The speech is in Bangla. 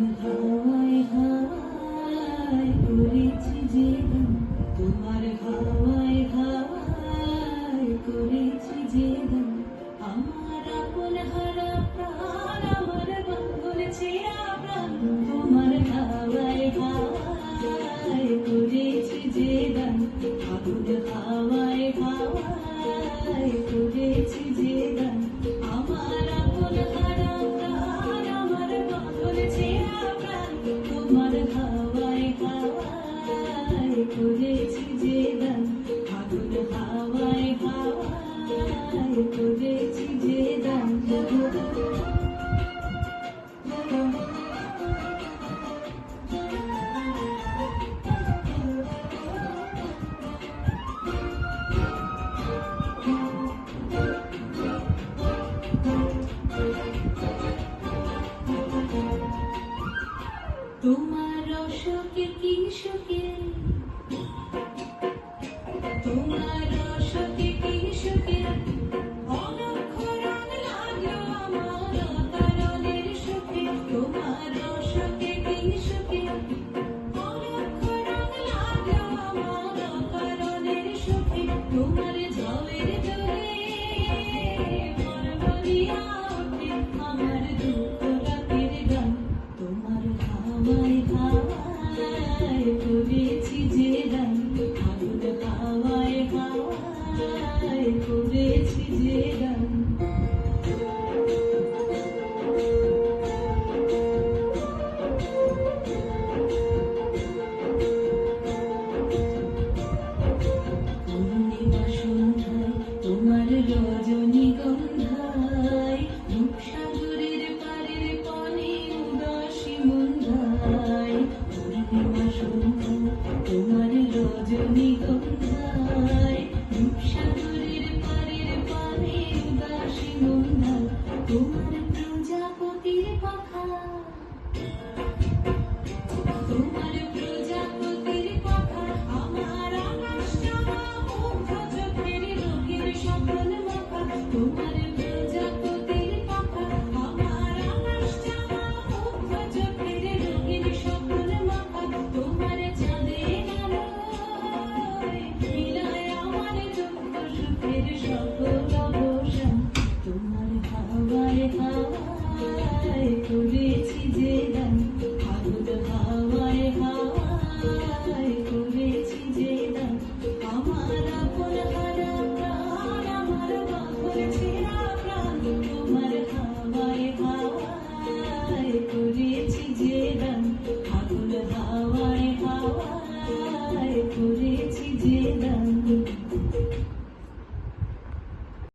হাওয়ায় হাওয়ায় করেছি যে গান, তোমার হাওয়ায় হাওয়ায় করেছি যে গান। আমার আপন হারা প্রাণ, আমার বন্ধুর ছেঁড়া প্রাণ, তোমার হাওয়ায় হাওয়ায় করেছি যে গান। আগুন হাওয়ায় হাওয়ায় করেছি যে গান। আমার আপন হারা প্রাণ, আমার বন্ধুর ছেঁড়া প্রাণ, তোমার হাওয়ায় হাওয়ায় করেছি যে গান। আগুন হাওয়ায় হাওয়ায় করেছি যে গান। তোমার অশোকে কি সুখে, তোমার অশোকে কি সুখে, অনক্ষরণ লাগলো আমার অকারণের সুখে। তোমার অশোকে কি সুখে, অনক্ষরণ লাগলো আমার অকারণের সুখে। তোমার ঝড়ের জলে বরবরিয়া ওঠে আমার দুঃখ রাতের গান। তোমার হাওয়ায় হাওয়ায় করেছি যে গান। আগুন হাওয়ায় হাওয়ায় করেছি যে গান। পূর্ণিমা সন্ধ্যায় তোমার রজনীগন্ধায়, রূপসাগরের পারের পানে উদাসী মন্ধায়। পূর্ণিমা সন্ধ্যায় তোমার রজনীগন্ধায়, রূপসাগরের পারের পানে উদাসী মন্ধায়। তোমার প্রজাপতির পাখা, তোমার প্রজাপতির পাখা, আমার আকাশটা মুগ্ধ চোখের রঙের স্বপ্ন মাখা। তোমার প্রজাপতির পাখা, আমার আকাশটা মুগ্ধ চোখের রঙের স্বপ্ন মাখা। তোমার চাঁদের আলোয় মিলায় আমার দুঃখ সুখের সকল অবসান। তোমার হাওয়ায় হাওয়ায়